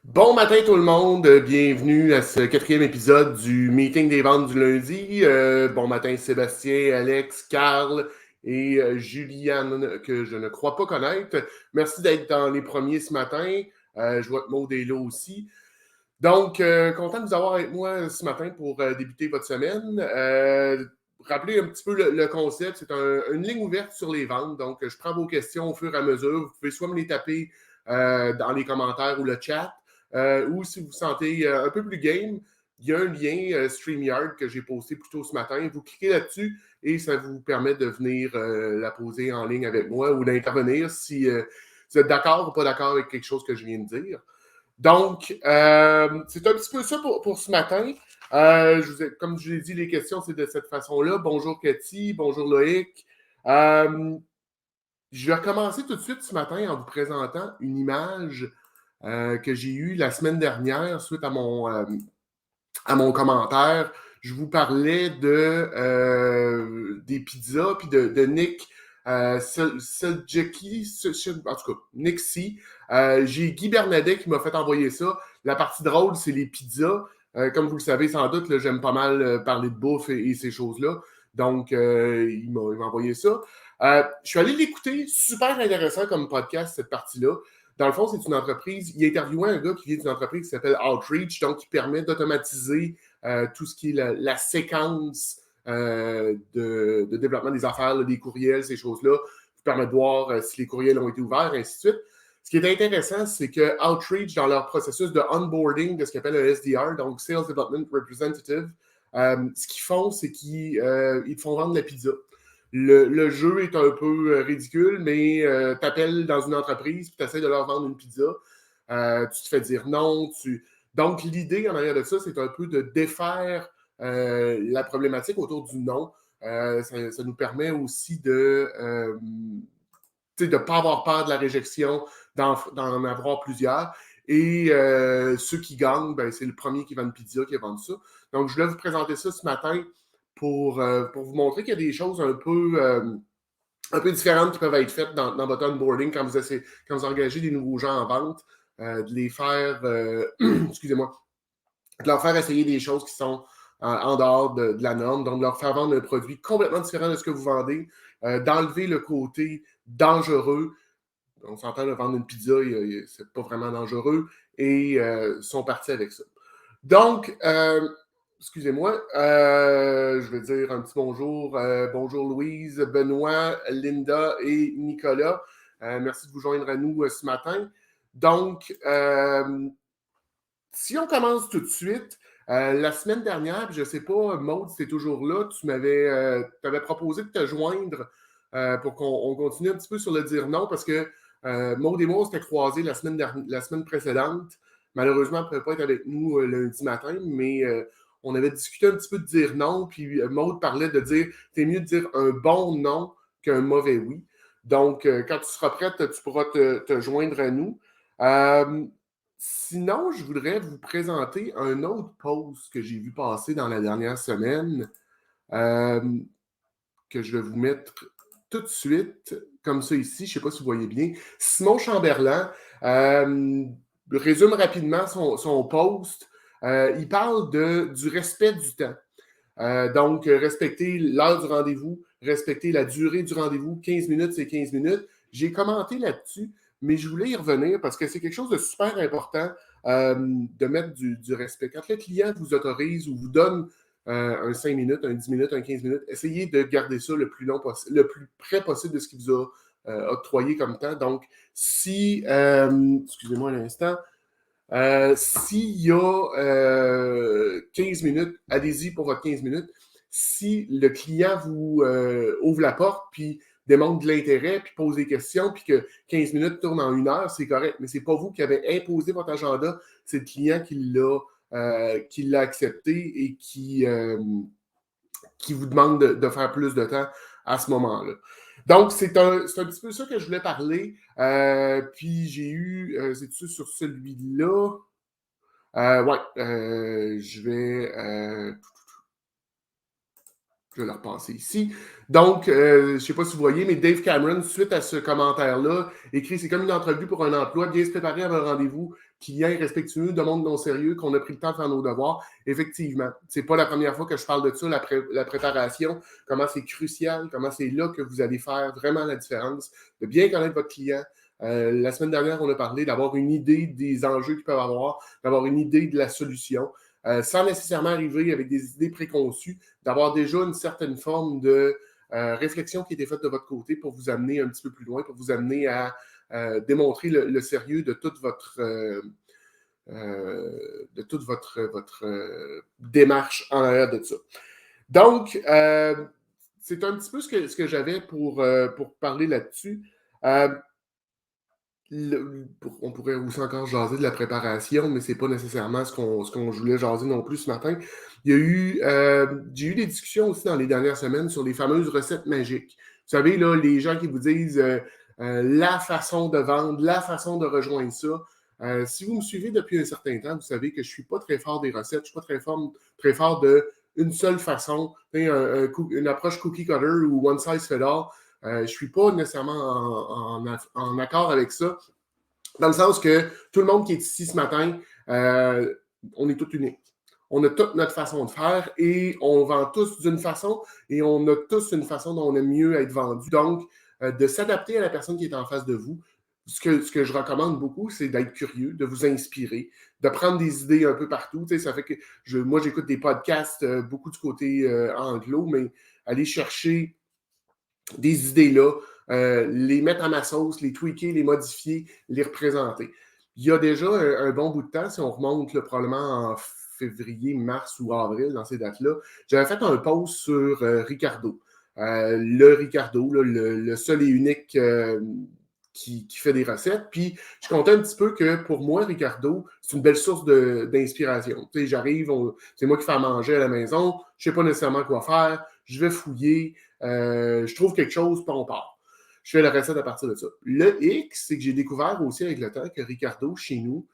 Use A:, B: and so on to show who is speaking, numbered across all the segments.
A: Bon matin tout le monde, bienvenue à ce quatrième épisode du meeting des ventes du lundi. Bon matin Sébastien, Alex, Carl et Juliane que je ne crois pas connaître. Merci d'être dans les premiers ce matin. Je vois que Maud est là aussi. Donc, content de vous avoir avec moi ce matin pour débuter votre semaine. Rappelez un petit peu le concept, c'est une ligne ouverte sur les ventes. Donc, je prends vos questions au fur et à mesure. Vous pouvez soit me les taper dans les commentaires ou le chat, ou si vous vous sentez un peu plus game, il y a un lien StreamYard que j'ai posté plus tôt ce matin. Vous cliquez là-dessus et ça vous permet de venir la poser en ligne avec moi ou d'intervenir si vous êtes d'accord ou pas d'accord avec quelque chose que je viens de dire. Donc, c'est un petit peu ça pour ce matin. Comme je l'ai dit, les questions, c'est de cette façon-là. Bonjour Cathy, bonjour Loïc. Je vais commencer tout de suite ce matin en vous présentant une image que j'ai eue la semaine dernière suite à mon commentaire. Je vous parlais des pizzas puis de Nick Seljacki, en tout cas, Nick C. J'ai Guy Bernadet qui m'a fait envoyer ça. La partie drôle, c'est les pizzas. Comme vous le savez sans doute, là, j'aime pas mal parler de bouffe et ces choses-là. Donc, il m'a envoyé ça. Je suis allé l'écouter. Super intéressant comme podcast, cette partie-là. Dans le fond, c'est une entreprise. Il a interviewé un gars qui vient d'une entreprise qui s'appelle Outreach, donc qui permet d'automatiser tout ce qui est la séquence de développement des affaires, là, des courriels, ces choses-là, qui permet de voir si les courriels ont été ouverts, et ainsi de suite. Ce qui est intéressant, c'est que Outreach, dans leur processus de onboarding de ce qu'ils appellent un SDR, donc Sales Development Representative, ce qu'ils font, c'est qu'ils te font vendre la pizza. Le jeu est un peu ridicule, mais tu appelles dans une entreprise et tu essaies de leur vendre une pizza. Tu te fais dire non. Donc, l'idée en arrière de ça, c'est un peu de défaire la problématique autour du non. Ça nous permet aussi de ne pas avoir peur de la réjection, d'en avoir plusieurs. Et ceux qui gagnent, ben, c'est le premier qui vend une pizza qui a vendu ça. Donc, je voulais vous présenter ça ce matin pour vous montrer qu'il y a des choses un peu différentes qui peuvent être faites dans votre onboarding quand vous engagez des nouveaux gens en vente, de les faire, excusez-moi, de leur faire essayer des choses qui sont en dehors de la norme, donc de leur faire vendre un produit complètement différent de ce que vous vendez, d'enlever le côté dangereux. On s'entend de vendre une pizza, c'est pas vraiment dangereux, et sont partis avec ça. Donc, excusez-moi, je vais dire un petit bonjour. Bonjour Louise, Benoît, Linda et Nicolas. Merci de vous joindre à nous ce matin. Donc, si on commence tout de suite, la semaine dernière, je ne sais pas, Maude, si tu es toujours là, tu m'avais proposé de te joindre pour qu'on continue un petit peu sur le dire non, parce que Maude et moi, on s'était croisés la semaine précédente. Malheureusement, elle ne pouvait pas être avec nous lundi matin, mais on avait discuté un petit peu de dire non, puis Maude parlait de dire, c'est mieux de dire un bon non qu'un mauvais oui. Donc, quand tu seras prête, tu pourras te joindre à nous. Sinon, je voudrais vous présenter un autre post que j'ai vu passer dans la dernière semaine, euh, que je vais vous mettre tout de suite, comme ça ici. Je ne sais pas si vous voyez bien. Simon Chamberlain résume rapidement son post. Il parle du respect du temps. Donc, respecter l'heure du rendez-vous, respecter la durée du rendez-vous. 15 minutes, c'est 15 minutes. J'ai commenté là-dessus, mais je voulais y revenir parce que c'est quelque chose de super important de mettre du respect. Quand le client vous autorise ou vous donne un 5 minutes, un 10 minutes, un 15 minutes, essayez de garder ça le plus long possible, le plus près possible de ce qu'il vous a octroyé comme temps. Donc, si, excusez-moi un instant, s'il y a 15 minutes, allez-y pour votre 15 minutes. Si le client vous ouvre la porte, puis démontre de l'intérêt, puis pose des questions, puis que 15 minutes tournent en 1 heure, c'est correct. Mais c'est pas vous qui avez imposé votre agenda, c'est le client qui l'a accepté et qui vous demande de faire plus de temps à ce moment-là. Donc, c'est un petit peu ça que je voulais parler. Puis j'ai eu, c'est-tu sur celui-là? Ouais, je vais Je vais le repasser ici. Donc, je ne sais pas si vous voyez, mais Dave Cameron, suite à ce commentaire-là, écrit: c'est comme une entrevue pour un emploi, bien se préparer à un rendez-vous, client respectueux, demande non sérieux, qu'on a pris le temps de faire nos devoirs. Effectivement, c'est pas la première fois que je parle de ça, la préparation, comment c'est crucial, comment c'est là que vous allez faire vraiment la différence, de bien connaître votre client. La semaine dernière, on a parlé d'avoir une idée des enjeux qu'ils peuvent avoir, d'avoir une idée de la solution. Sans nécessairement arriver avec des idées préconçues, d'avoir déjà une certaine forme de réflexion qui a été faite de votre côté pour vous amener un petit peu plus loin, pour vous amener à démontrer le sérieux de toute votre démarche en arrière de ça. Donc, c'est un petit peu ce que j'avais pour parler là-dessus. On pourrait aussi encore jaser de la préparation, mais c'est pas nécessairement ce qu'on voulait jaser non plus ce matin. J'ai eu des discussions aussi dans les dernières semaines sur les fameuses recettes magiques. Vous savez, là, les gens qui vous disent la façon de vendre, la façon de rejoindre ça. Si vous me suivez depuis un certain temps, vous savez que je suis pas très fort des recettes, je suis pas très fort de une seule façon, une approche cookie cutter ou one size fit all. Je ne suis pas nécessairement en accord avec ça, dans le sens que tout le monde qui est ici ce matin, on est tous uniques. On a toute notre façon de faire et on vend tous d'une façon et on a tous une façon dont on aime mieux être vendu. Donc, de s'adapter à la personne qui est en face de vous. Ce que je recommande beaucoup, c'est d'être curieux, de vous inspirer, de prendre des idées un peu partout. Tu sais, ça fait que moi, j'écoute des podcasts beaucoup du côté anglo, mais aller chercher des idées-là, les mettre à ma sauce, les tweaker, les modifier, les représenter. Il y a déjà un bon bout de temps, si on remonte là, probablement en février, mars ou avril, dans ces dates-là, j'avais fait un post sur Ricardo. Le Ricardo, là, le seul et unique qui fait des recettes. Puis, je comptais un petit peu que pour moi, Ricardo, c'est une belle source d'inspiration. Tu sais, j'arrive, c'est moi qui fais à manger à la maison, je ne sais pas nécessairement quoi faire, je vais fouiller, je trouve quelque chose, puis on part. Je fais la recette à partir de ça. Le X, c'est que j'ai découvert aussi avec le temps que Ricardo, chez nous,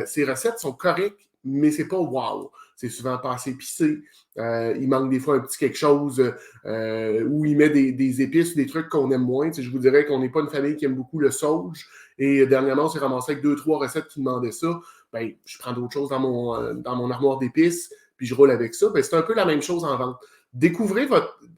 A: ses recettes sont correctes, mais c'est pas wow. C'est souvent pas assez épicé. Il manque des fois un petit quelque chose où il met des épices ou des trucs qu'on aime moins. Tu sais, je vous dirais qu'on n'est pas une famille qui aime beaucoup le sauge. Et dernièrement, on s'est ramassé avec 2-3 recettes qui demandaient ça. Ben, je prends d'autres choses dans mon armoire d'épices, puis je roule avec ça. Ben, c'est un peu la même chose en vente.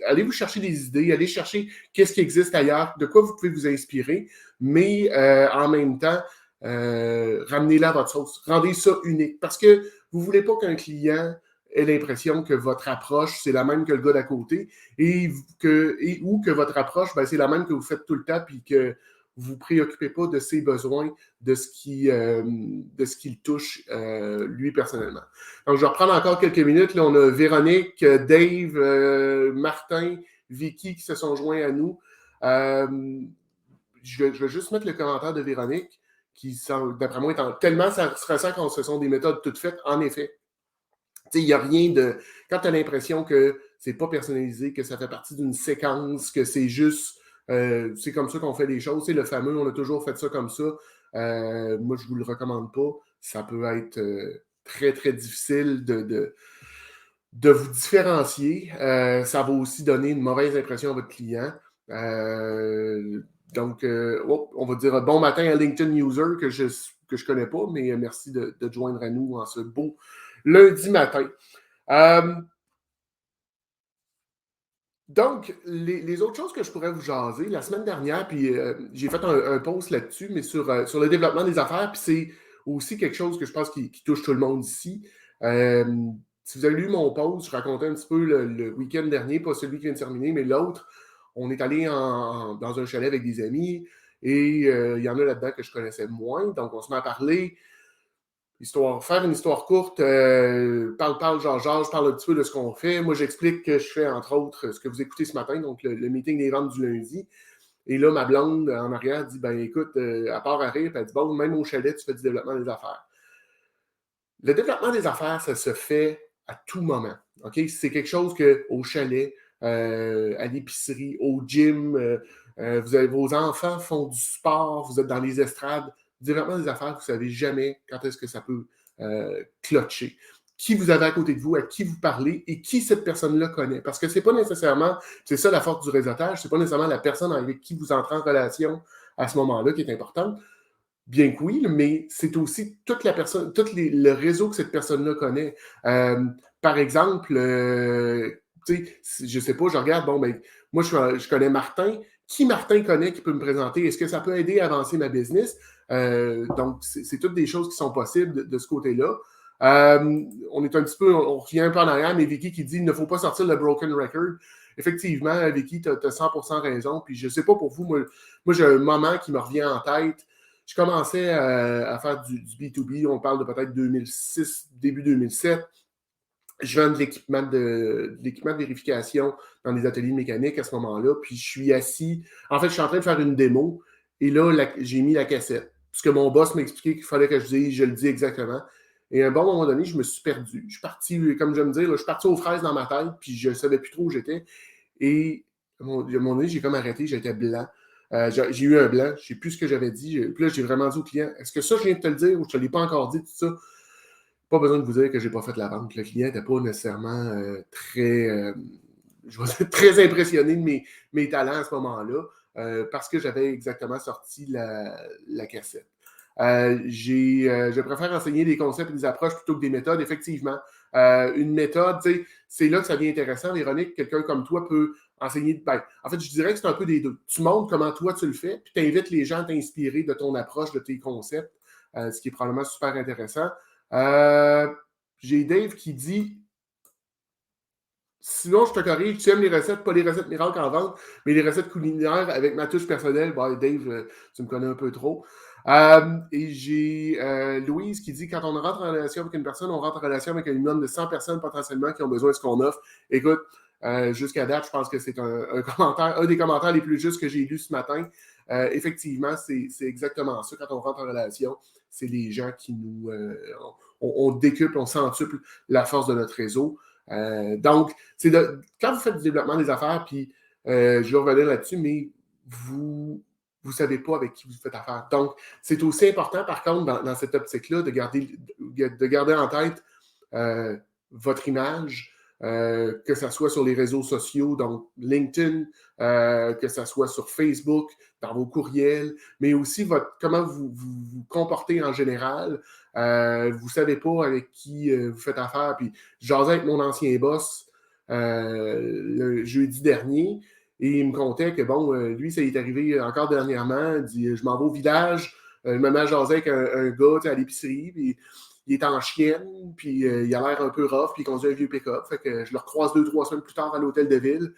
A: Allez vous chercher des idées, allez chercher qu'est-ce qui existe ailleurs, de quoi vous pouvez vous inspirer, mais en même temps, ramenez-la à votre sauce. Rendez ça unique. Parce que vous ne voulez pas qu'un client ait l'impression que votre approche, c'est la même que le gars d'à côté, ou que votre approche, ben, c'est la même que vous faites tout le temps, puis que vous ne vous préoccupez pas de ses besoins, de ce qu'il touche lui personnellement. Donc, je vais reprendre encore quelques minutes. Là, on a Véronique, Dave, Martin, Vicky qui se sont joints à nous. Je vais juste mettre le commentaire de Véronique qui, d'après moi, est tellement ça se ressent quand ce sont des méthodes toutes faites. En effet, il n'y a rien de... Quand tu as l'impression que c'est pas personnalisé, que ça fait partie d'une séquence, que c'est juste... c'est comme ça qu'on fait les choses. C'est le fameux, on a toujours fait ça comme ça. Moi, je ne vous le recommande pas. Ça peut être très, très difficile de vous différencier. Ça va aussi donner une mauvaise impression à votre client. Donc, on va dire bon matin à LinkedIn User que je ne connais pas, mais merci de te joindre à nous en ce beau lundi matin. Donc, les autres choses que je pourrais vous jaser, la semaine dernière, puis j'ai fait un post là-dessus, mais sur le développement des affaires, puis c'est aussi quelque chose que je pense qui touche tout le monde ici. Si vous avez lu mon post, je racontais un petit peu le week-end dernier, pas celui qui vient de terminer, mais l'autre. On est allé dans un chalet avec des amis et il y en a là-dedans que je connaissais moins, donc on se met à parler. Faire une histoire courte, parle, je parle un petit peu de ce qu'on fait. Moi, j'explique que je fais, entre autres, ce que vous écoutez ce matin, donc le meeting des ventes du lundi. Et là, ma blonde, en arrière, dit, ben écoute, à part à rire, elle dit, bon, même au chalet, tu fais du développement des affaires. Le développement des affaires, ça se fait à tout moment. OK? C'est quelque chose qu'au chalet, à l'épicerie, au gym, vos enfants font du sport, vous êtes dans les estrades. Le développement des affaires, vous ne savez jamais quand est-ce que ça peut clutcher. qui vous avez à côté de vous, à qui vous parlez et qui cette personne-là connaît. Parce que c'est pas nécessairement, c'est ça la force du réseautage, c'est pas nécessairement la personne avec qui vous entrez en relation à ce moment-là qui est importante. Bien que oui, mais c'est aussi toute la personne, le réseau que cette personne-là connaît. Par exemple, tu sais, je sais pas, je regarde, bon, ben, moi, je connais Martin. Qui Martin connaît qui peut me présenter? Est-ce que ça peut aider à avancer ma business? Donc, c'est toutes des choses qui sont possibles de ce côté-là. On est un petit peu, on revient un peu en arrière, mais Vicky qui dit il ne faut pas sortir le broken record. Effectivement, Vicky, tu as 100% raison. Puis je sais pas pour vous, moi j'ai un moment qui me revient en tête. Je commençais à faire du B2B, on parle de peut-être 2006, début 2007. Je vends de l'équipement de vérification dans les ateliers mécaniques à ce moment-là. Puis je suis assis. En fait, je suis en train de faire une démo. Et là, j'ai mis la cassette. Puisque mon boss m'a expliqué qu'il fallait que je dise, je le dis exactement. Et à un bon moment donné, je me suis perdu. Je suis parti, comme j'aime dire, je suis parti aux fraises dans ma tête, puis je ne savais plus trop où j'étais. Et à un moment donné, j'ai comme arrêté, j'étais blanc. J'ai eu un blanc, je ne sais plus ce que j'avais dit. Puis là, j'ai vraiment dit au client, est-ce que ça, je viens de te le dire ou je ne te l'ai pas encore dit, tout ça? Pas besoin de vous dire que je n'ai pas fait la vente. Le client n'était pas nécessairement je vais dire, très impressionné de mes talents à ce moment-là, parce que j'avais exactement sorti la cassette. Je préfère enseigner des concepts et des approches plutôt que des méthodes, effectivement. Une méthode, c'est là que ça devient intéressant. Véronique, quelqu'un comme toi peut enseigner. En fait, je dirais que c'est un peu des deux. Tu montres comment toi tu le fais, puis tu invites les gens à t'inspirer de ton approche, de tes concepts, ce qui est probablement super intéressant. J'ai Dave qui dit sinon, je te corrige, tu aimes les recettes, pas les recettes miracles en vente, mais les recettes culinaires avec ma touche personnelle. Bon, Dave, tu me connais un peu trop. Et j'ai Louise qui dit quand on rentre en relation avec une personne, on rentre en relation avec un minimum de 100 personnes potentiellement qui ont besoin de ce qu'on offre. Écoute, jusqu'à date, je pense que c'est un des commentaires les plus justes que j'ai lus ce matin. Effectivement, c'est exactement ça. Quand on rentre en relation, c'est les gens qui nous. On décuple, on centuple la force de notre réseau. Donc, quand vous faites du développement des affaires, puis je vais revenir là-dessus, mais vous ne savez pas avec qui vous faites affaire. Donc, c'est aussi important, par contre, dans cette optique-là, de garder en tête votre image, que ce soit sur les réseaux sociaux, donc LinkedIn, que ce soit sur Facebook, dans vos courriels, mais aussi comment vous comportez en général. Vous ne savez pas avec qui vous faites affaire. Puis, j'asais avec mon ancien boss le jeudi dernier et il me contait que, bon, lui, ça est arrivé encore dernièrement. Il dit, je m'en vais au village, je me mets à jaser avec un gars à l'épicerie, puis il est en chienne, puis il a l'air un peu rough, puis il conduit un vieux pick-up. Fait que je le recroise 2-3 semaines plus tard à l'hôtel de ville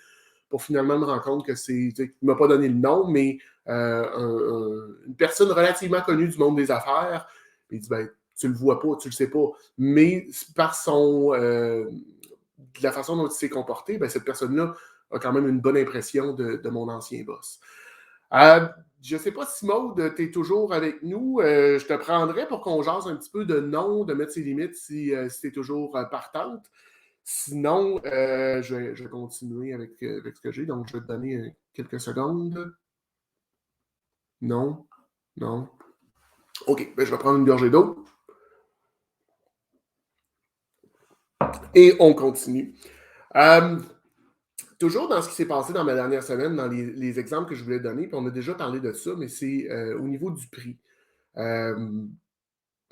A: pour finalement me rendre compte que il ne m'a pas donné le nom, mais une personne relativement connue du monde des affaires. Il dit, ben, tu le vois pas, tu le sais pas. Mais par de la façon dont il s'est comporté, ben, cette personne-là a quand même une bonne impression de mon ancien boss. Je ne sais pas si Maude, tu es toujours avec nous. Je te prendrais pour qu'on jase un petit peu de nom, de mettre ses limites si tu es toujours partante. Sinon, je vais continuer avec ce que j'ai. Donc, je vais te donner quelques secondes. Non. Non. OK, ben, je vais prendre une gorgée d'eau. Et on continue. Toujours dans ce qui s'est passé dans ma dernière semaine, dans les exemples que je voulais donner, puis on a déjà parlé de ça, mais c'est au niveau du prix.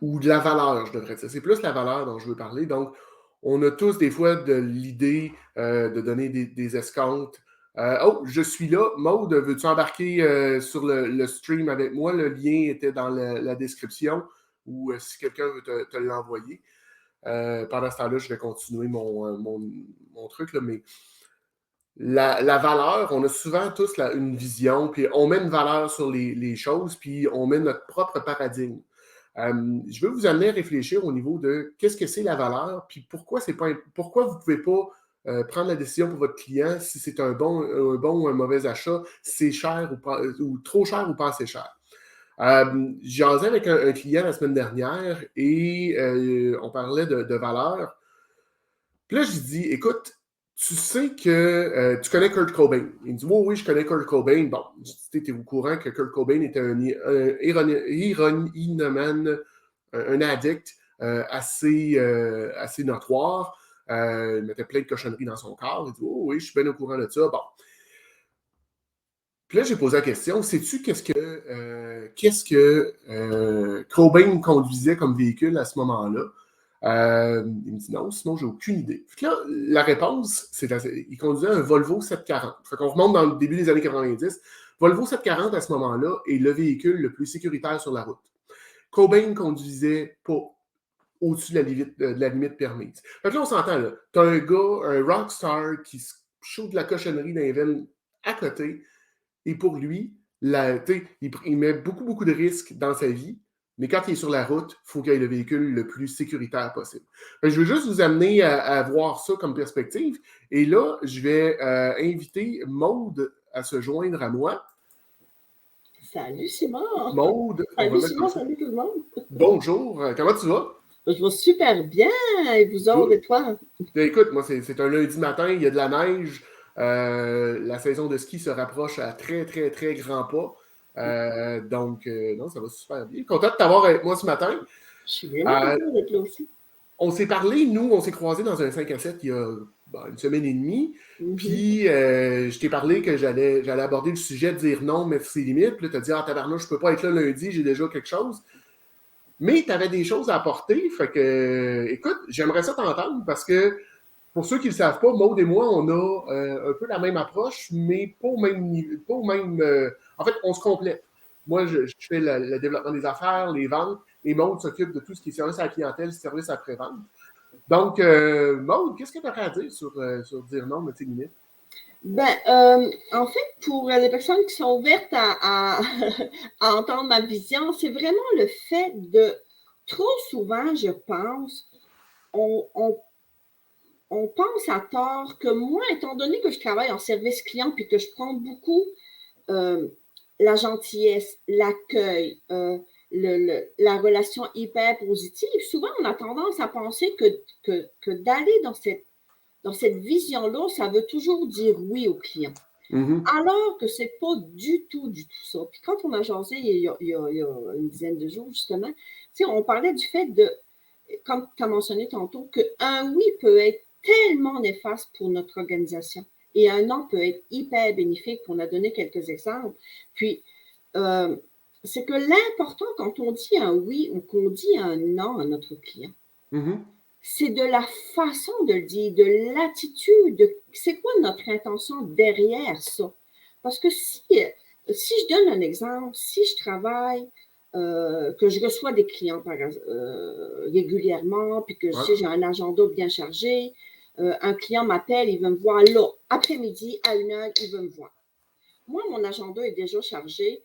A: Ou de la valeur, je devrais dire. C'est plus la valeur dont je veux parler. Donc, on a tous des fois de l'idée de donner des escomptes. Oh, je suis là. Maude, veux-tu embarquer sur le stream avec moi? Le lien était dans la description ou si quelqu'un veut te l'envoyer. Pendant ce temps-là, je vais continuer mon truc, là, mais la valeur, on a souvent tous une vision, puis on met une valeur sur les choses, puis on met notre propre paradigme. Je veux vous amener à réfléchir au niveau de qu'est-ce que c'est la valeur, puis pourquoi vous ne pouvez pas prendre la décision pour votre client si c'est un bon ou un mauvais achat, si c'est cher ou trop cher ou pas assez cher. J'ai jasé avec un client la semaine dernière et on parlait de valeur. Puis là, je lui dis, écoute, tu sais que tu connais Kurt Cobain. Il me dit, oui, je connais Kurt Cobain. Bon, tu es au courant que Kurt Cobain était un héroïnomane, un addict, assez notoire. Il mettait plein de cochonneries dans son corps. Il dit « Oh oui, je suis bien au courant de ça. » Bon. Puis là, j'ai posé la question, sais-tu qu'est-ce que Cobain conduisait comme véhicule à ce moment-là? Il me dit non, sinon j'ai aucune idée. Puis là, la réponse, il conduisait un Volvo 740. Fait qu'on remonte dans le début des années 90. Volvo 740 à ce moment-là est le véhicule le plus sécuritaire sur la route. Cobain conduisait pas au-dessus de la limite permise. Fait que là, on s'entend là. T'as un gars, un rockstar qui se shoot de la cochonnerie dans les veines à côté. Et pour lui, il met beaucoup, beaucoup de risques dans sa vie, mais quand il est sur la route, il faut qu'il ait le véhicule le plus sécuritaire possible. Je veux juste vous amener à voir ça comme perspective. Et là, je vais inviter Maude à se joindre à moi.
B: Salut Simon!
A: Maude,
B: salut Simon, salut tout le monde!
A: Bonjour, comment tu vas?
B: Je vais super bien, et vous autres, et toi?
A: Écoute, moi, c'est un lundi matin, il y a de la neige. La saison de ski se rapproche à très, très, très grands pas. Donc, non, ça va super bien. Content de t'avoir avec moi ce matin.
B: Je suis vraiment content d'être là aussi.
A: On s'est parlé, nous, on s'est croisés dans un 5 à 7 il y a une semaine et demie. Puis, je t'ai parlé que j'allais aborder le sujet de dire non, mais c'est limite. Puis là, tu as dit, ah, tabarnak, je peux pas être là lundi, j'ai déjà quelque chose. Mais tu avais des choses à apporter. Fait que, écoute, j'aimerais ça t'entendre parce que pour ceux qui ne le savent pas, Maude et moi, on a un peu la même approche, mais pas au même niveau. En fait, on se complète. Moi, je fais le développement des affaires, les ventes, et Maude s'occupe de tout ce qui est service à la clientèle, service après-vente. Donc, Maude, qu'est-ce que tu as à dire sur dire non, mais tes limites?
B: En fait, pour les personnes qui sont ouvertes à entendre ma vision, c'est vraiment le fait de, trop souvent, je pense, on pense à tort que moi, étant donné que je travaille en service client puis que je prends beaucoup la gentillesse, l'accueil, la relation hyper positive, souvent on a tendance à penser que d'aller dans cette vision-là, ça veut toujours dire oui au client. Alors que c'est pas du tout ça. Puis quand on a jasé il y a une dizaine de jours, justement, on parlait du fait de, comme tu as mentionné tantôt, qu'un oui peut être tellement néfaste pour notre organisation et un non peut être hyper bénéfique. On a donné quelques exemples. Puis, c'est que l'important quand on dit un oui ou qu'on dit un non à notre client, c'est de la façon de le dire, de l'attitude, c'est quoi notre intention derrière ça? Parce que si je donne un exemple, si je travaille, que je reçois des clients régulièrement, puis que j'ai un agenda bien chargé, un client m'appelle, il veut me voir là, après-midi, à 1h, il veut me voir. Moi, mon agenda est déjà chargé.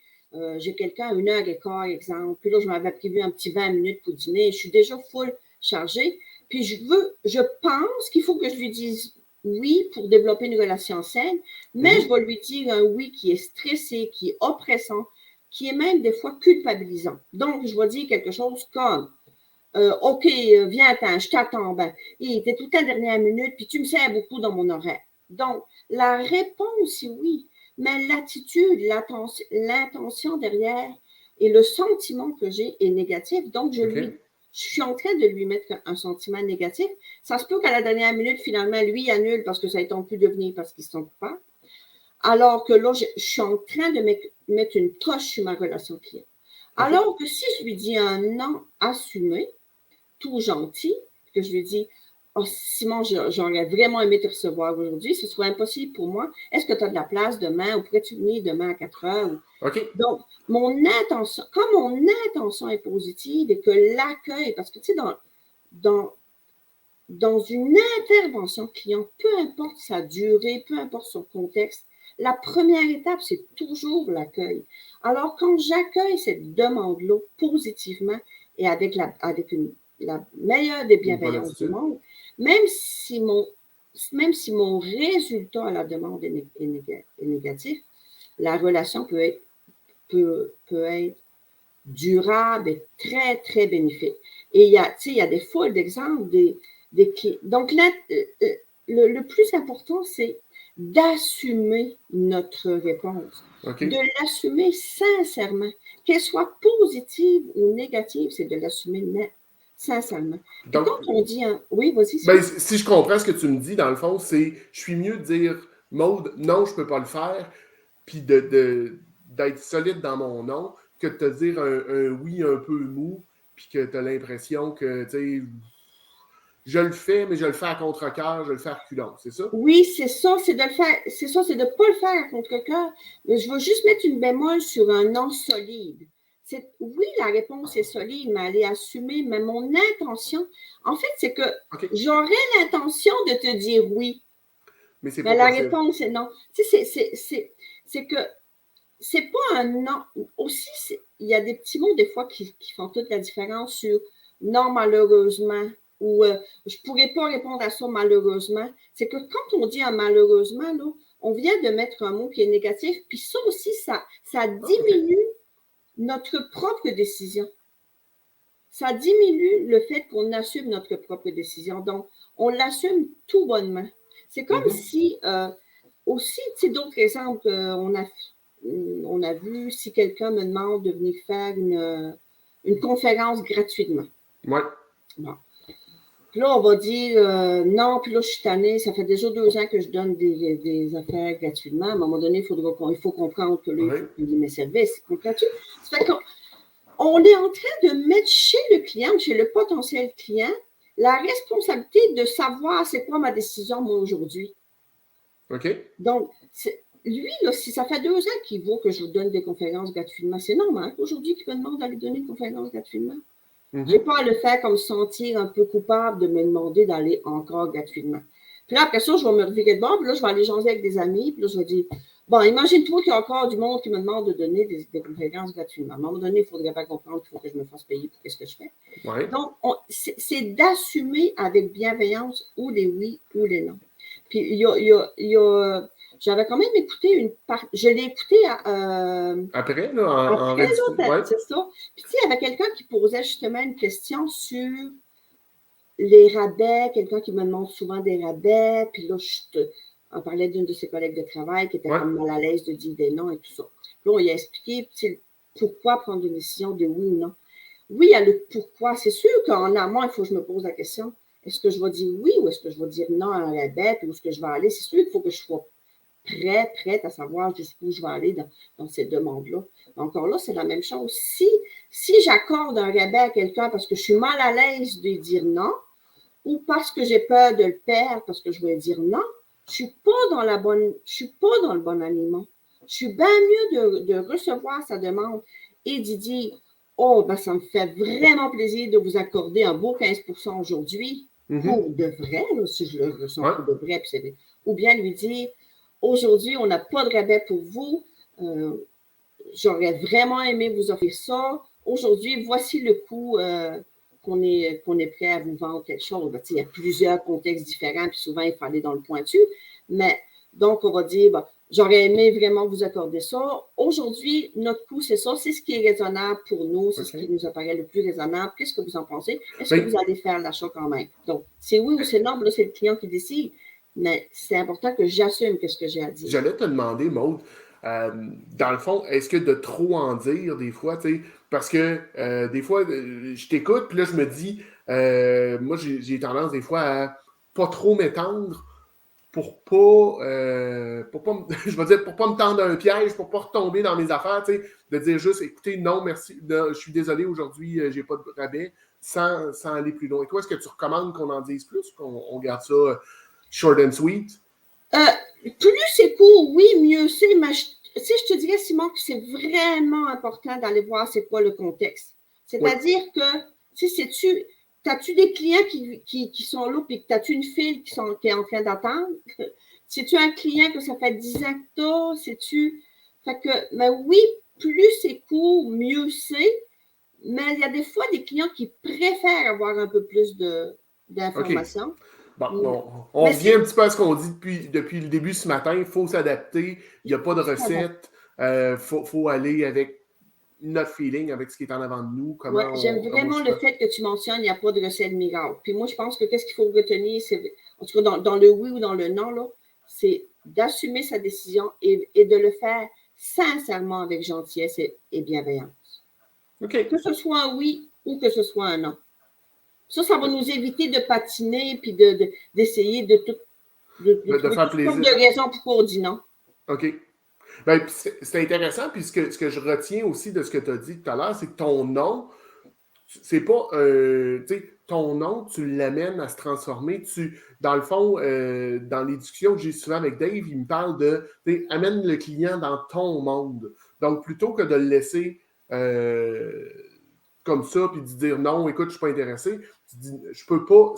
B: J'ai quelqu'un à 1h15, exemple. Puis là, je m'avais prévu un petit 20 minutes pour dîner. Je suis déjà full chargée. Puis je pense qu'il faut que je lui dise oui pour développer une relation saine, mais je vais lui dire un oui qui est stressé, qui est oppressant, qui est même des fois culpabilisant. Donc, je vais dire quelque chose comme OK, viens-t'en, je t'attends. Ben, t'es tout le temps dernière minute, puis tu me sers beaucoup dans mon horaire. Donc, la réponse est oui, mais l'attitude, l'intention derrière et le sentiment que j'ai est négatif. Donc, je suis en train de lui mettre un sentiment négatif. Ça se peut qu'à la dernière minute, finalement, lui, il annule parce que ça ne tente plus de venir parce qu'ils ne sont pas. Alors que là, je suis en train de mettre une coche sur ma relation client. Alors que si je lui dis un non assumé, tout gentil, que je lui dis oh, Simon, j'aurais vraiment aimé te recevoir aujourd'hui, ce serait impossible pour moi. Est-ce que tu as de la place demain ou pourrais-tu venir demain à 4 heures? Donc, mon intention est positive et que l'accueil, parce que tu sais, dans une intervention client, peu importe sa durée, peu importe son contexte, la première étape, c'est toujours l'accueil. Alors, quand j'accueille cette demande-là positivement et avec la meilleure des bienveillances du monde, même si mon résultat à la demande est négatif, la relation peut être durable et très, très bénéfique. Et il y a des foules d'exemples. Donc là, le plus important, c'est d'assumer notre réponse, de l'assumer sincèrement, qu'elle soit positive ou négative, c'est de l'assumer sincèrement.
A: Donc,
B: et quand on dit un... Oui, vas-y.
A: Ben, si je comprends ce que tu me dis, dans le fond, c'est je suis mieux de dire Maude, non, je ne peux pas le faire, puis d'être solide dans mon non, que de te dire un oui un peu mou, puis que tu as l'impression que, tu sais, je le fais, mais je le fais à contre-cœur, je le fais à reculons, c'est ça?
B: Oui, c'est ça, c'est de le faire, c'est ça, c'est de ne pas le faire à contre-cœur. Mais je veux juste mettre une bémol sur un non solide. Oui, la réponse est solide, mais elle est assumée. Mais mon intention, en fait, c'est que j'aurais l'intention de te dire oui.
A: Mais c'est
B: mais
A: pas
B: la
A: possible.
B: Réponse est non. Tu sais, c'est que c'est pas un non. Aussi, il y a des petits mots des fois qui font toute la différence sur non, malheureusement, ou je ne pourrais pas répondre à ça malheureusement. C'est que quand on dit un malheureusement, là, on vient de mettre un mot qui est négatif, puis ça aussi, ça diminue notre propre décision. Ça diminue le fait qu'on assume notre propre décision. Donc, on l'assume tout bonnement. C'est comme si, aussi, tu sais, d'autres exemples, on a vu si quelqu'un me demande de venir faire une conférence gratuitement.
A: Ouais.
B: Bon. Puis là, on va dire non, puis là, je suis tannée. Ça fait déjà 2 ans que je donne des affaires gratuitement. À un moment donné, il faut comprendre que là, il faut payer mes services. Comprends-tu? Ça fait qu'on est en train de mettre chez le client, chez le potentiel client, la responsabilité de savoir c'est quoi ma décision, moi, aujourd'hui.
A: OK.
B: Donc, lui, là, si ça fait 2 ans qu'il vaut que je vous donne des conférences gratuitement, c'est normal qu'aujourd'hui, qu'il me demande d'aller donner une conférence gratuitement. Je n'ai pas à le faire comme sentir un peu coupable de me demander d'aller encore gratuitement. Puis là, après ça, je vais me revirer de bord, puis là, je vais aller jaser avec des amis, puis là, je vais dire, bon, imagine-toi qu'il y a encore du monde qui me demande de donner des conférences gratuitement. À un moment donné, il faudrait pas comprendre qu'il faut que je me fasse payer pour ce que je fais.
A: Ouais.
B: Donc, c'est d'assumer avec bienveillance ou les oui ou les non. Puis, j'avais quand même écouté je l'ai écouté
A: après, là,
B: après, c'est ça. Puis, tu sais, il y avait quelqu'un qui posait justement une question sur les rabais, quelqu'un qui me demande souvent des rabais. Puis là, on parlait d'une de ses collègues de travail qui était comme mal à l'aise de dire des non et tout ça. Là, on lui a expliqué pourquoi prendre une décision de oui ou non. Oui, il y a le pourquoi. C'est sûr qu'en amont, il faut que je me pose la question. Est-ce que je vais dire oui ou est-ce que je vais dire non à un rabais, puis où est-ce que je vais aller? C'est sûr qu'il faut que je sois prête à savoir jusqu'où je vais aller dans ces demandes-là. Encore là, c'est la même chose. Si j'accorde un rabais à quelqu'un parce que je suis mal à l'aise de dire non, ou parce que j'ai peur de le perdre, parce que je vais dire non, je suis pas dans le bon aliment. Je suis bien mieux de recevoir sa demande et d'y dire, oh, ben, ça me fait vraiment plaisir de vous accorder un beau 15% aujourd'hui, pour de vrai, là, si je le ressens pour de vrai, ou bien lui dire, aujourd'hui, on n'a pas de rabais pour vous, j'aurais vraiment aimé vous offrir ça. Aujourd'hui, voici le coût qu'on est prêt à vous vendre quelque chose. Ben, il y a plusieurs contextes différents, puis souvent, il faut aller dans le pointu. Mais donc, on va dire, ben, j'aurais aimé vraiment vous accorder ça. Aujourd'hui, notre coût, c'est ça. C'est ce qui est raisonnable pour nous. C'est ce qui nous apparaît le plus raisonnable. Qu'est-ce que vous en pensez? Est-ce que vous allez faire l'achat quand même? Donc, c'est oui ou c'est non. Là, c'est le client qui décide. Mais c'est important que j'assume ce que j'ai à dire.
A: J'allais te demander, Maude, dans le fond, est-ce que de trop en dire des fois, tu sais, parce que des fois, je t'écoute, puis là, je me dis, moi, j'ai tendance des fois à pas trop m'étendre pour pas je vais dire, pour pas me tendre un piège, pour pas retomber dans mes affaires, tu sais, de dire juste, écoutez, non, merci, je suis désolé, aujourd'hui, j'ai pas de rabais, sans aller plus loin. Et toi, est-ce que tu recommandes qu'on en dise plus, qu'on garde ça short and sweet?
B: Plus c'est court, oui, mieux c'est, mais je te dirais, Simon, que c'est vraiment important d'aller voir c'est quoi le contexte. C'est-à-dire que, as-tu des clients qui sont là, puis que as-tu une file qui est en train d'attendre? C'est-tu un client que ça fait 10 ans que t'as? Fait que, mais oui, plus c'est court, mieux c'est, mais il y a des fois des clients qui préfèrent avoir un peu plus d'informations.
A: Okay. Bon, on revient un petit peu à ce qu'on dit depuis le début ce matin. Il faut s'adapter. Il n'y a pas de recette. Faut aller avec notre feeling, avec ce qui est en avant de nous.
B: J'aime vraiment le fait que tu mentionnes qu'il n'y a pas de recette miracle. Puis moi, je pense que qu'est-ce qu'il faut retenir, c'est, en tout cas dans le oui ou dans le non, là, c'est d'assumer sa décision et de le faire sincèrement avec gentillesse et bienveillance.
A: Okay.
B: Que ce soit un oui ou que ce soit un non. Ça va nous éviter de patiner puis d'essayer de trouver
A: faire
B: toutes sortes
A: plaisir.
B: de raisons pourquoi on dit non.
A: OK. Ben, c'est intéressant, puis ce que je retiens aussi de ce que tu as dit tout à l'heure, c'est que ton nom, c'est pas, tu sais, ton nom, tu l'amènes à se transformer. Dans le fond, dans les discussions que j'ai souvent avec Dave, il me parle de, tu sais, amène le client dans ton monde. Donc, plutôt que de le laisser comme ça, puis de dire non, écoute, je suis pas intéressé, tu dis, je peux pas,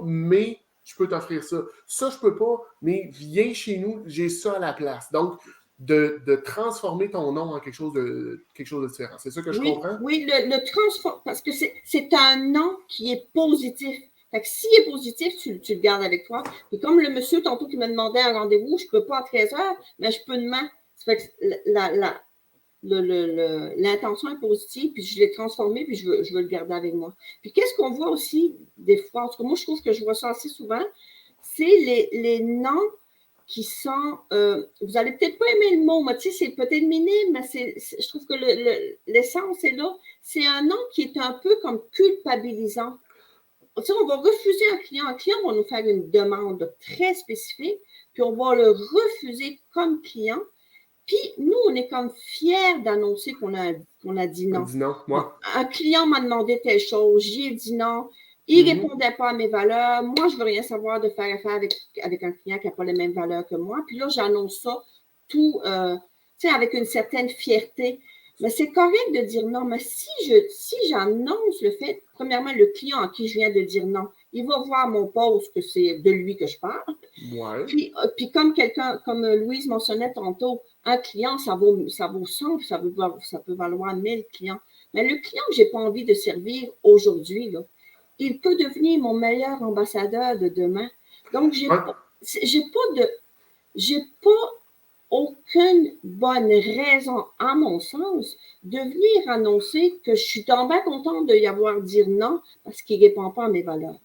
A: mais je peux t'offrir ça. Ça, je peux pas, mais viens chez nous, j'ai ça à la place. Donc, de transformer ton nom en quelque chose de différent. C'est ça que je comprends?
B: Oui, le transforme, parce que c'est un nom qui est positif. Fait que s'il est positif, tu le gardes avec toi. Et comme le monsieur tantôt qui m'a demandé un rendez-vous, je ne peux pas à 13h, mais je peux demain. Ça fait que l'intention est positive, puis je l'ai transformé, puis je veux le garder avec moi. Puis qu'est-ce qu'on voit aussi des fois, en tout cas, moi je trouve que je vois ça assez souvent, c'est les noms qui sont, vous n'allez peut-être pas aimer le mot, mais tu sais, c'est peut-être minime, mais je trouve que l'essence est là. C'est un nom qui est un peu comme culpabilisant. Tu sais, on va refuser un client. Un client va nous faire une demande très spécifique, puis on va le refuser comme client. Puis nous, on est comme fiers d'annoncer qu'on a dit non.
A: Dit non, moi.
B: Un client m'a demandé telle chose, j'y ai dit non. Il ne répondait pas à mes valeurs. Moi, je ne veux rien savoir de faire affaire avec un client qui n'a pas les mêmes valeurs que moi. Puis là, j'annonce ça tout, tu sais, avec une certaine fierté. Mais c'est correct de dire non. Mais si j'annonce le fait, premièrement, le client à qui je viens de dire non, il va voir mon post que c'est de lui que je parle.
A: Ouais.
B: Puis comme Louise mentionnait tantôt, un client, ça vaut 100, ça peut valoir 1000 clients. Mais le client que je n'ai pas envie de servir aujourd'hui, là, il peut devenir mon meilleur ambassadeur de demain. Donc, j'ai pas aucune bonne raison, à mon sens, de venir annoncer que je suis tombée contente de y avoir dit non parce qu'il ne répond pas à mes valeurs.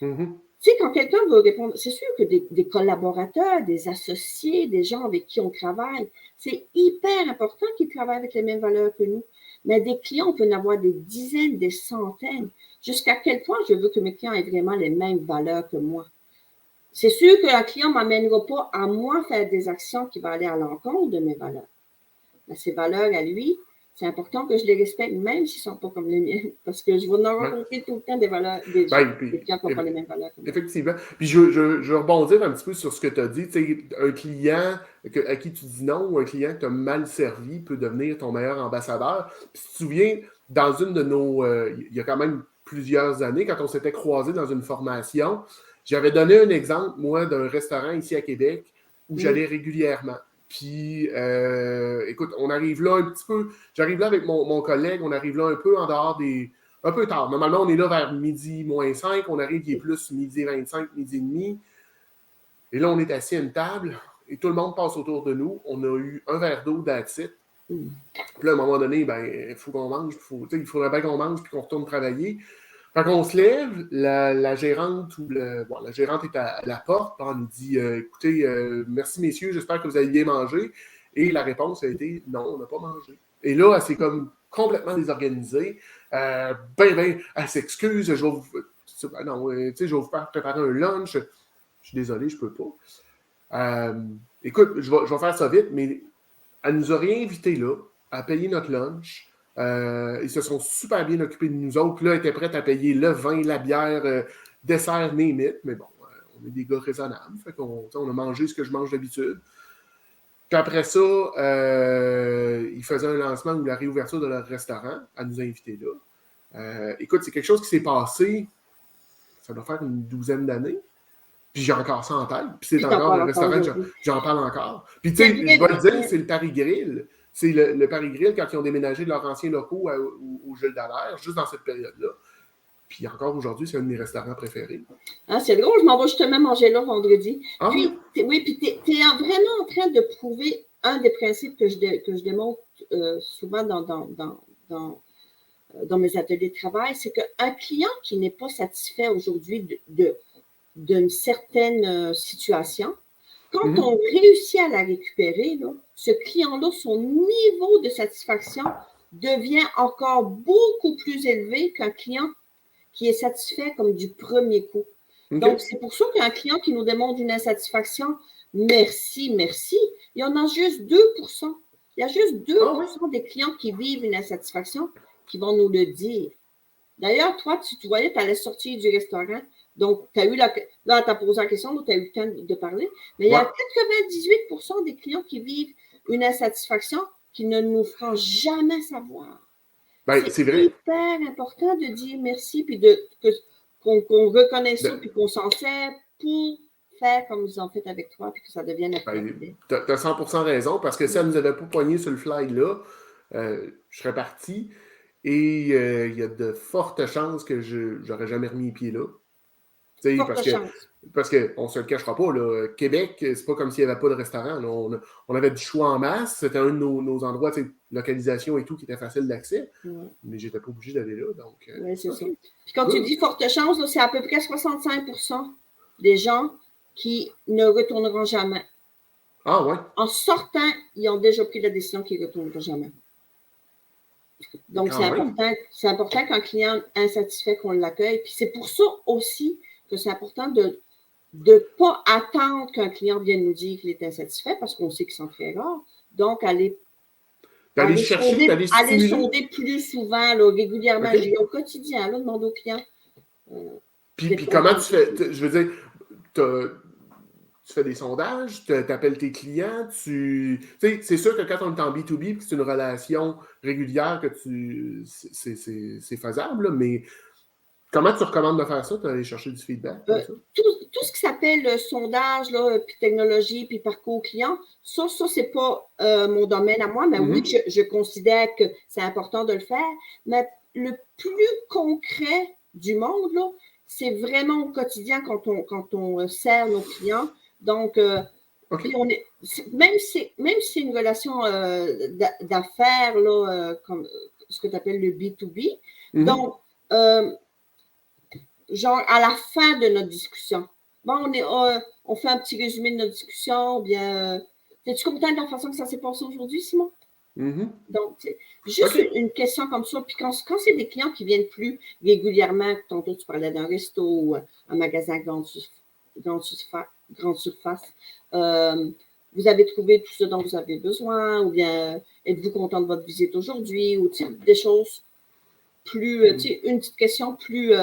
A: Mm-hmm.
B: Tu sais, quand quelqu'un veut répondre, c'est sûr que des collaborateurs, des associés, des gens avec qui on travaille, c'est hyper important qu'ils travaillent avec les mêmes valeurs que nous. Mais des clients, on peut en avoir des dizaines, des centaines. Jusqu'à quel point je veux que mes clients aient vraiment les mêmes valeurs que moi. C'est sûr qu'un client ne m'amènera pas à moi faire des actions qui vont aller à l'encontre de mes valeurs. Mais ses valeurs à lui, c'est important que je les respecte, même s'ils ne sont pas comme les miennes, parce que je vais en rencontrer tout le temps des valeurs, des clients qui n'ont pas les mêmes valeurs que moi.
A: Effectivement. Puis je veux rebondir un petit peu sur ce que tu as dit. Tu sais, un client à qui tu dis non ou un client que tu as mal servi peut devenir ton meilleur ambassadeur. Puis si tu te souviens, dans une de nos... il y a quand même plusieurs années, quand on s'était croisés dans une formation, j'avais donné un exemple, moi, d'un restaurant ici à Québec où j'allais régulièrement. Puis, écoute, on arrive là un petit peu... J'arrive là avec mon collègue, on arrive là un peu en dehors des... Un peu tard. Normalement, on est là vers midi moins 5. On arrive, il est plus midi 25, midi et demi. Et là, on est assis à une table et tout le monde passe autour de nous. On a eu un verre d'eau d'attitude. Puis là, à un moment donné, il faut qu'on mange. Il faudrait bien qu'on mange puis qu'on retourne travailler. Quand on se lève, la gérante la gérante est à la porte. On nous dit écoutez, merci messieurs, j'espère que vous avez bien mangé. Et la réponse a été non, on n'a pas mangé. Et là, elle s'est comme complètement désorganisée. Elle s'excuse, je vais vous faire préparer un lunch. Je suis désolé, je ne peux pas. Écoute, je vais faire ça vite, mais elle nous a réinvités là, à payer notre lunch. Ils se sont super bien occupés de nous autres. Là, ils étaient prêts à payer le vin, la bière, dessert, name-it. Mais bon, on est des gars raisonnables. Fait qu'on on a mangé ce que je mange d'habitude. Puis après ça, ils faisaient un lancement ou la réouverture de leur restaurant à nous inviter là. Écoute, c'est quelque chose qui s'est passé, ça doit faire une douzaine d'années. Puis j'ai encore ça en tête. Puis c'est encore le restaurant, j'en parle encore. Puis tu sais, je vais le dire, c'est le Paris Grill. C'est le Paris Grill quand ils ont déménagé de leurs anciens locaux au Jules Dallaire, juste dans cette période-là. Puis encore aujourd'hui, c'est un de mes restaurants préférés.
B: Ah, c'est drôle, je m'en vais justement manger là vendredi. Puis tu es vraiment en train de prouver un des principes que je démontre souvent dans mes ateliers de travail, c'est qu'un client qui n'est pas satisfait aujourd'hui d'une certaine situation, quand on réussit à la récupérer, là, ce client-là, son niveau de satisfaction devient encore beaucoup plus élevé qu'un client qui est satisfait comme du premier coup.
A: OK.
B: Donc, c'est pour ça qu'un client qui nous demande une insatisfaction, merci, il y en a juste 2%. Il y a juste 2% des clients qui vivent une insatisfaction qui vont nous le dire. D'ailleurs, toi, tu voyais, tu allais sortir du restaurant. Donc, tu as eu là, tu as posé la question, donc tu as eu le temps de parler. Mais il y a 98% des clients qui vivent une insatisfaction qui ne nous feront jamais savoir.
A: C'est vrai.
B: Hyper important de dire merci, puis qu'on reconnaisse ça, puis qu'on s'en sert pour faire comme ils ont fait avec toi, puis que ça devienne notre réalité.
A: Tu as 100% raison, parce que si elle ne nous avait pas poigné sur le fly là, je serais parti. Et il y a de fortes chances que je n'aurais jamais remis les pieds là. Parce qu'on ne se le cachera pas, là, Québec, c'est pas comme s'il n'y avait pas de restaurant. Là. On avait du choix en masse. C'était un de nos endroits, localisation et tout, qui était facile d'accès. Ouais. Mais j'étais pas obligé d'aller là.
B: Oui, c'est ça. Puis quand tu dis forte chance, là, c'est à peu près 65% des gens qui ne retourneront jamais.
A: Ah ouais?
B: En sortant, ils ont déjà pris la décision qu'ils ne retourneront jamais. Donc, c'est important qu'un client insatisfait qu'on l'accueille. Puis c'est pour ça aussi que c'est important de ne pas attendre qu'un client vienne nous dire qu'il est insatisfait parce qu'on sait qu'ils sont très rares. Donc, aller sonder plus souvent, là, régulièrement, au quotidien, là, demander aux clients.
A: Puis comment tu fais? Je veux dire, tu fais des sondages, tu appelles tes clients, c'est sûr que quand on est en B2B, c'est une relation régulière que c'est faisable, mais comment tu recommandes de faire ça? Tu aller chercher du feedback?
B: Tout ce qui s'appelle sondage, là, puis technologie, puis parcours client, ça c'est pas mon domaine à moi, mais oui, je considère que c'est important de le faire. Mais le plus concret du monde, là, c'est vraiment au quotidien quand on sert nos clients. Donc, puis même si c'est une relation d'affaires, là, comme ce que tu appelles le B2B, donc, genre à la fin de notre discussion, bon, on fait un petit résumé de notre discussion, bien, es-tu content de la façon que ça s'est passé aujourd'hui, Simon? Donc, juste une question comme ça. Puis quand c'est des clients qui viennent plus régulièrement, tantôt tu parlais d'un resto ou un magasin grande surface, vous avez trouvé tout ce dont vous avez besoin, ou bien êtes-vous content de votre visite aujourd'hui, ou des choses plus, une petite question plus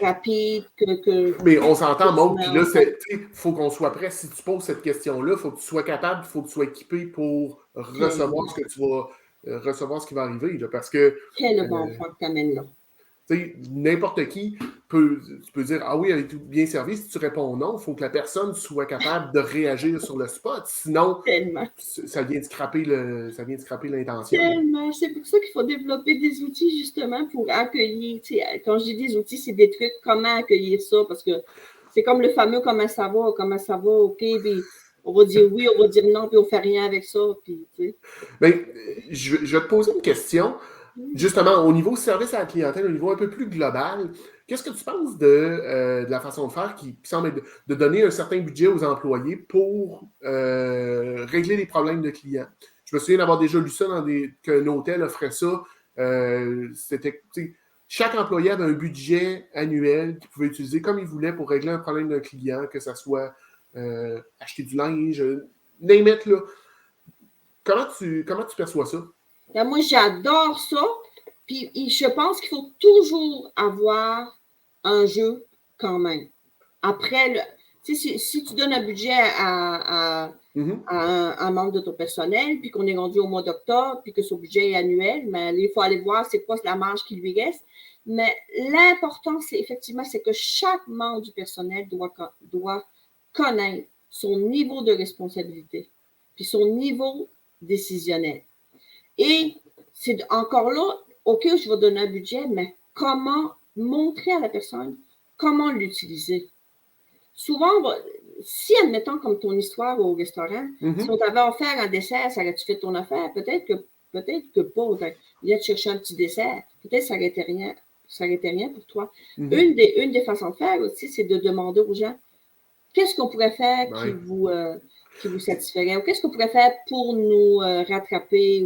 B: rapide que.
A: Mais on s'entend, Maud, puis là, il faut qu'on soit prêt. Si tu poses cette question-là, il faut que tu sois capable, il faut que tu sois équipé pour recevoir ce que tu vas recevoir ce qui va arriver. Là, parce que.
B: Quel bon point que tu amènes là.
A: N'importe qui peut dire ah oui, elle est bien servie. Si tu réponds non, il faut que la personne soit capable de réagir sur le spot. Sinon, ça vient de scraper l'intention.
B: Tellement. C'est pour ça qu'il faut développer des outils justement pour accueillir. Quand je dis des outils, c'est des trucs comment accueillir ça, parce que c'est comme le fameux comment ça va, ok, puis on va dire oui, on va dire non, puis on ne fait rien avec ça. Puis,
A: je vais te poser une question. Justement, au niveau service à la clientèle, au niveau un peu plus global, qu'est-ce que tu penses de la façon de faire qui semble être de donner un certain budget aux employés pour régler les problèmes de clients? Je me souviens d'avoir déjà lu ça qu'un hôtel offrait ça. Chaque employé avait un budget annuel qu'il pouvait utiliser comme il voulait pour régler un problème d'un client, que ce soit acheter du linge, name it, là. Comment tu perçois ça?
B: Ben, moi, j'adore ça. Puis, je pense qu'il faut toujours avoir un jeu quand même. Après, si tu donnes un budget à un membre de ton personnel, puis qu'on est rendu au mois d'octobre, puis que son budget est annuel, mais il faut aller voir c'est quoi la marge qui lui reste. Mais l'important, c'est que chaque membre du personnel doit connaître son niveau de responsabilité, puis son niveau décisionnel. Et c'est encore là, OK, je vais donner un budget, mais comment montrer à la personne comment l'utiliser? Souvent, si, admettons, comme ton histoire au restaurant, si on t'avait offert un dessert, ça aurait-tu fait ton affaire? Peut-être que pas. Il y a de chercher un petit dessert. Peut-être que ça n'arrêtait rien pour toi. Une des façons de faire aussi, c'est de demander aux gens qu'est-ce qu'on pourrait faire qui vous satisferait, ou qu'est-ce qu'on pourrait faire pour nous rattraper.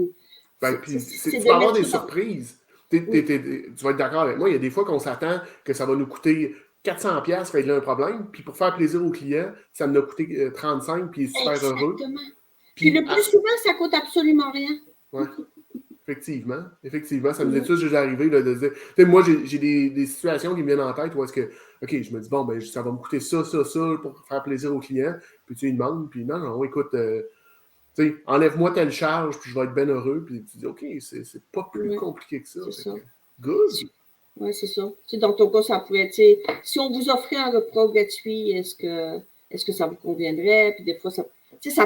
A: Tu vas avoir des surprises. tu vas être d'accord avec moi, il y a des fois qu'on s'attend que ça va nous coûter 400$ régler un problème, puis pour faire plaisir au client, ça nous a coûté 35$, puis il est super heureux.
B: Exactement. Puis
A: Puis,
B: le plus souvent, ça coûte absolument rien.
A: Ouais. Effectivement, ça nous est tous déjà arrivé là, de dire. Moi, j'ai des situations qui me viennent en tête où est-ce que, OK, je me dis, bon, ben, ça va me coûter ça pour faire plaisir au client. Puis tu lui demandes, puis non, écoute, enlève-moi telle charge, puis je vais être bien heureux. Puis tu dis, OK, c'est pas plus compliqué que ça.
B: C'est ça.
A: Good.
B: Oui, c'est ça. Dans ton cas, ça pourrait être, si on vous offrait un repas gratuit, est-ce que ça vous conviendrait? Puis des fois, ça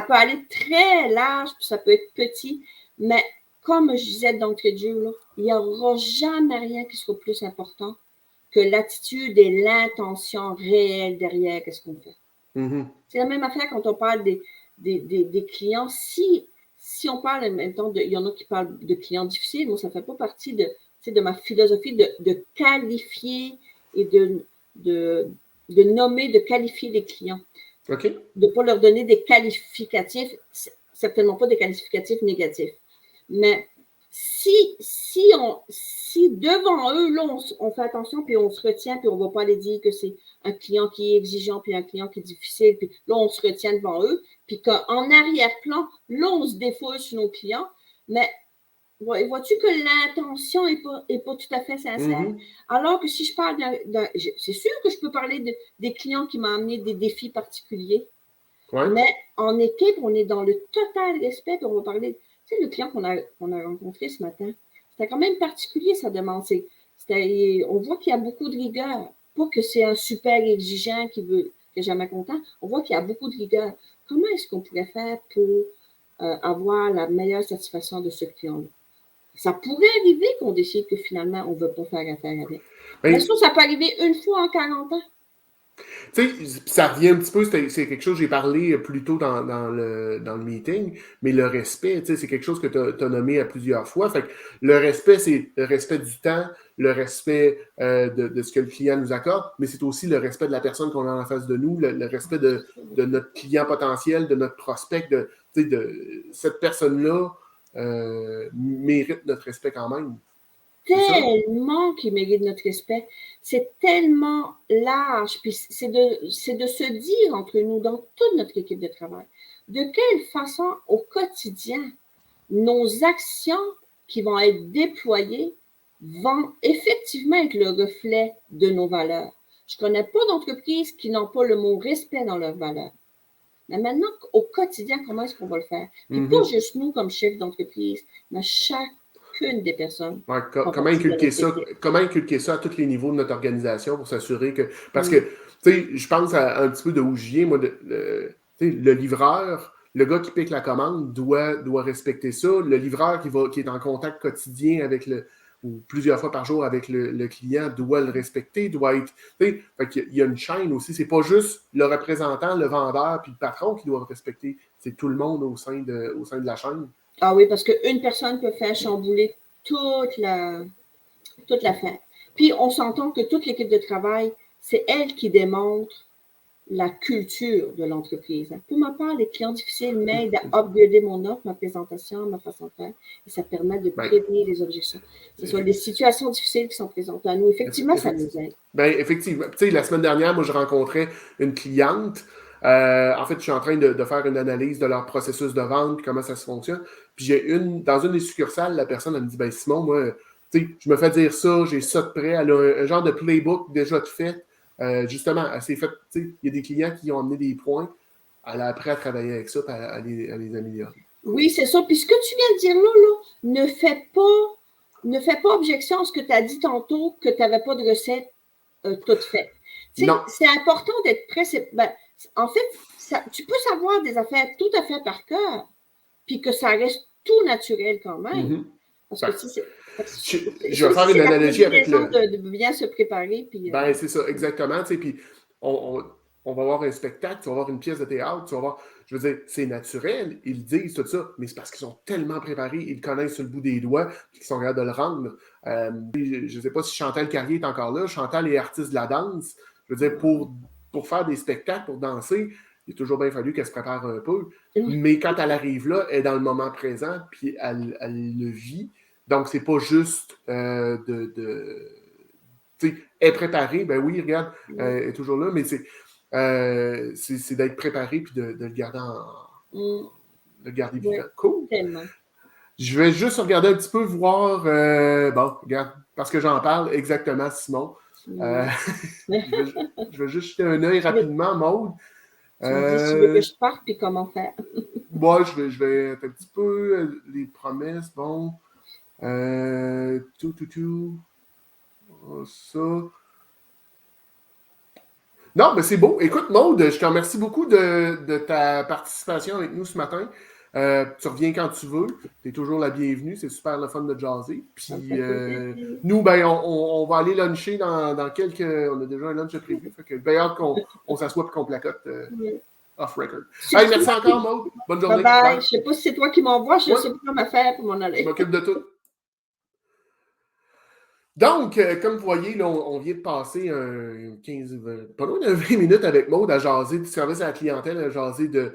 B: peut aller très large, puis ça peut être petit, mais comme je disais d'entrée de jeu, là, il n'y aura jamais rien qui sera plus important que l'attitude et l'intention réelle derrière ce qu'on fait.
A: Mm-hmm.
B: C'est la même affaire quand on parle des clients. Si on parle en même temps, il y en a qui parlent de clients difficiles, moi, ça ne fait pas partie de ma philosophie de qualifier et de nommer, de qualifier les clients.
A: OK.
B: De ne pas leur donner des qualificatifs, certainement pas des qualificatifs négatifs. Mais si devant eux, là, on fait attention, puis on se retient, puis on ne va pas les dire que c'est un client qui est exigeant, puis un client qui est difficile, puis là, on se retient devant eux, puis qu'en arrière-plan, là, on se défoule sur nos clients, mais vois-tu que l'intention n'est pas tout à fait sincère? Mm-hmm. Alors que si je parle c'est sûr que je peux parler des clients qui m'ont amené des défis particuliers, mais en équipe, on est dans le total respect, puis on va parler. Tu sais, le client qu'on a rencontré ce matin, c'était quand même particulier sa demande. On voit qu'il y a beaucoup de rigueur. Pas que c'est un super exigeant qui est jamais content. On voit qu'il y a beaucoup de rigueur. Comment est-ce qu'on pourrait faire pour avoir la meilleure satisfaction de ce client-là? Ça pourrait arriver qu'on décide que finalement, on ne veut pas faire affaire avec. Mais ça peut arriver une fois en 40 ans.
A: Tu sais, ça revient un petit peu, c'est quelque chose que j'ai parlé plus tôt dans le meeting, mais le respect, tu sais, c'est quelque chose que tu as nommé à plusieurs fois. Fait que le respect, c'est le respect du temps, le respect de ce que le client nous accorde, mais c'est aussi le respect de la personne qu'on a en face de nous, le respect de notre client potentiel, de notre prospect, de cette personne-là mérite notre respect quand même.
B: Tellement qu'il mérite notre respect. C'est tellement large. Puis c'est de se dire entre nous, dans toute notre équipe de travail, de quelle façon au quotidien nos actions qui vont être déployées vont effectivement être le reflet de nos valeurs. Je ne connais pas d'entreprises qui n'ont pas le mot respect dans leurs valeurs. Mais maintenant, au quotidien, comment est-ce qu'on va le faire? Puis pas juste nous comme chef d'entreprise, mais chacune des personnes.
A: Ouais, comment inculquer ça à tous les niveaux de notre organisation pour s'assurer que... Parce que, tu sais, je pense à un petit peu de où je viens, moi, le livreur, le gars qui pique la commande doit respecter ça. Le livreur qui est en contact quotidien avec ou plusieurs fois par jour avec le client doit le respecter, doit être... Fait qu'il y a une chaîne aussi. C'est pas juste le représentant, le vendeur puis le patron qui doit respecter. C'est tout le monde au sein de la chaîne.
B: Ah oui, parce qu'une personne peut faire chambouler toute la fin. Puis on s'entend que toute l'équipe de travail, c'est elle qui démontre la culture de l'entreprise. Pour ma part, les clients difficiles m'aident à upgrader mon offre, ma présentation, ma façon de faire, et ça permet de prévenir les objections. Ce sont des situations difficiles qui sont présentées à nous. Effectivement, ça nous aide.
A: Effectivement. Tu sais, la semaine dernière, moi, je rencontrais une cliente. En fait, je suis en train de faire une analyse de leur processus de vente, puis comment ça se fonctionne. Puis dans une des succursales, la personne elle me dit, Simon, moi, tu sais, je me fais dire ça, j'ai ça de prêt. Elle a un genre de playbook déjà de fait. Justement, elle s'est fait, tu sais, il y a des clients qui ont amené des points. Elle a appris à travailler avec ça, puis à les améliorer.
B: Oui, c'est ça. Puis ce que tu viens de dire là, ne fais pas objection à ce que tu as dit tantôt, que tu n'avais pas de recette toute faite. C'est important d'être prêt. En fait, tu peux savoir des affaires tout à fait par cœur, puis que ça reste tout naturel quand même. Parce que
A: je vais faire une analogie avec
B: de bien se préparer. Puis,
A: c'est ça, exactement. Puis on va avoir un spectacle, tu vas avoir une pièce de théâtre, tu vas voir, je veux dire, c'est naturel, ils disent tout ça, mais c'est parce qu'ils sont tellement préparés, ils le connaissent sur le bout des doigts, qu'ils sont capables de le rendre. Je ne sais pas si Chantal Carrier est encore là. Chantal est artiste de la danse. Je veux dire, pour faire des spectacles, pour danser, il a toujours bien fallu qu'elle se prépare un peu. Mais quand elle arrive là, elle est dans le moment présent, puis elle le vit. Donc, c'est pas juste tu sais, est préparé, ben oui, regarde, elle est toujours là, mais c'est d'être préparé puis de le garder de le garder vivant. Cool.
B: Tellement.
A: Je vais juste regarder un petit peu, voir. Bon, regarde, parce que j'en parle exactement, Simon. Je vais juste jeter un œil rapidement, Maude.
B: Tu me dis si tu veux que je parte, puis comment faire?
A: Moi, je vais être un petit peu les promesses. Bon. Ça. Non, mais c'est beau. Écoute, Maude, je te remercie beaucoup de ta participation avec nous ce matin. Tu reviens quand tu veux. Tu es toujours la bienvenue. C'est super le fun de jaser. Puis nous, ben, on va aller luncher dans quelques. On a déjà un lunch prévu. Fait que ben, hâte qu'on s'assoit et qu'on placote off-record. Hey, merci encore, Maude. Bonne journée.
B: Bye bye. Je ne sais pas si c'est toi qui m'envoies. Je ne sais pas comment faire pour m'en aller.
A: Je m'occupe de tout. Donc, comme vous voyez, là, on vient de passer 15, pas loin de 20 minutes avec Maude à jaser du service à la clientèle, à jaser de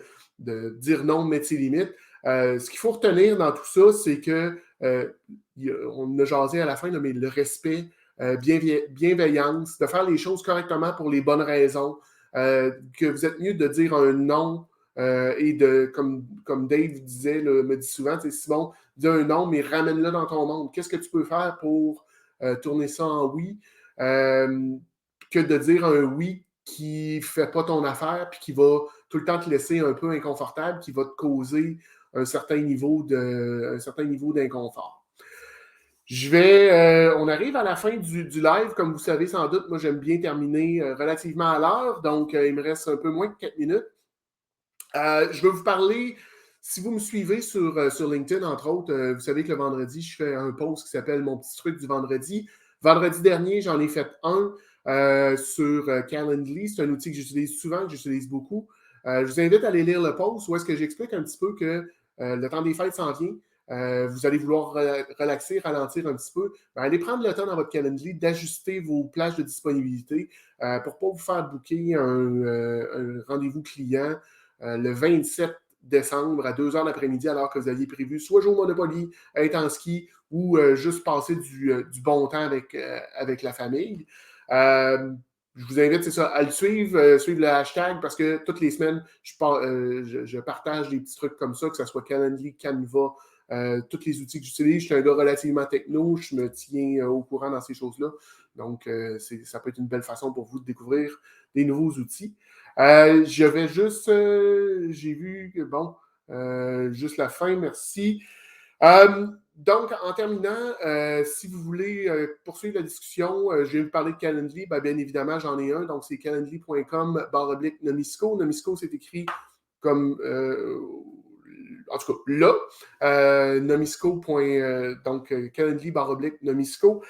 A: dire non, mettre ses limites. Ce qu'il faut retenir dans tout ça, c'est que on a jasé à la fin, là, mais le respect, bienveillance, de faire les choses correctement pour les bonnes raisons, que vous êtes mieux de dire un non et comme Dave disait, là, me dit souvent, c'est Simon, dis un non, mais ramène-le dans ton monde. Qu'est-ce que tu peux faire pour tourner ça en oui, que de dire un oui qui ne fait pas ton affaire puis qui va tout le temps te laisser un peu inconfortable, qui va te causer un certain niveau d'inconfort. On arrive à la fin du live, comme vous savez sans doute, moi j'aime bien terminer relativement à l'heure, donc il me reste un peu moins de 4 minutes. Je vais vous parler, si vous me suivez sur LinkedIn, entre autres, vous savez que le vendredi, je fais un post qui s'appelle « Mon petit truc du vendredi ». Vendredi dernier, j'en ai fait un sur Calendly. C'est un outil que j'utilise souvent, que j'utilise beaucoup. Je vous invite à aller lire le post où est-ce que j'explique un petit peu que le temps des fêtes s'en vient. Vous allez vouloir relaxer, ralentir un petit peu. Ben, allez prendre le temps dans votre Calendly d'ajuster vos plages de disponibilité pour ne pas vous faire booker un rendez-vous client le 27 décembre à 2h l'après-midi alors que vous aviez prévu soit jouer au Monopoly, être en ski ou juste passer du bon temps avec la famille. Je vous invite, c'est ça, à le suivre, suivre le hashtag parce que toutes les semaines, je partage des petits trucs comme ça, que ce soit Calendly, Canva, tous les outils que j'utilise. Je suis un gars relativement techno, je me tiens au courant dans ces choses-là. Donc, ça peut être une belle façon pour vous de découvrir des nouveaux outils. Je vais juste, j'ai vu que, bon, juste la fin, merci. Donc, en terminant, si vous voulez poursuivre la discussion, je vais vous parler de Calendly. Bien évidemment, j'en ai un. Donc, c'est calendly.com/Nomisco. Nomisco, c'est écrit comme, en tout cas, là. Nomisco. Donc, Calendly/Nomisco.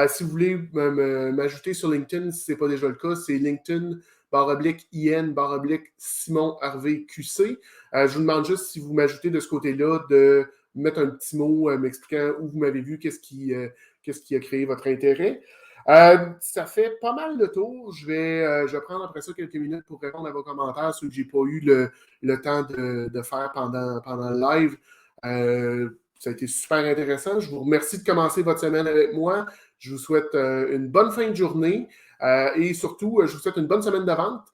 A: Si vous voulez m'ajouter sur LinkedIn, si ce n'est pas déjà le cas, c'est LinkedIn/IN/Simon Harvey QC. Je vous demande juste si vous m'ajoutez de ce côté-là de mettre un petit mot m'expliquant où vous m'avez vu, qu'est-ce qui a créé votre intérêt. Ça fait pas mal de tours. Je vais prendre après ça quelques minutes pour répondre à vos commentaires, ceux que je n'ai pas eu le temps de faire pendant le live. Ça a été super intéressant. Je vous remercie de commencer votre semaine avec moi. Je vous souhaite une bonne fin de journée et surtout, je vous souhaite une bonne semaine de vente.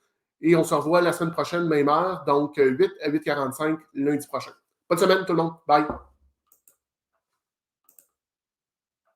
A: Et on se revoit la semaine prochaine, même heure, donc 8 à 8h45 lundi prochain. Bonne semaine tout le monde. Bye!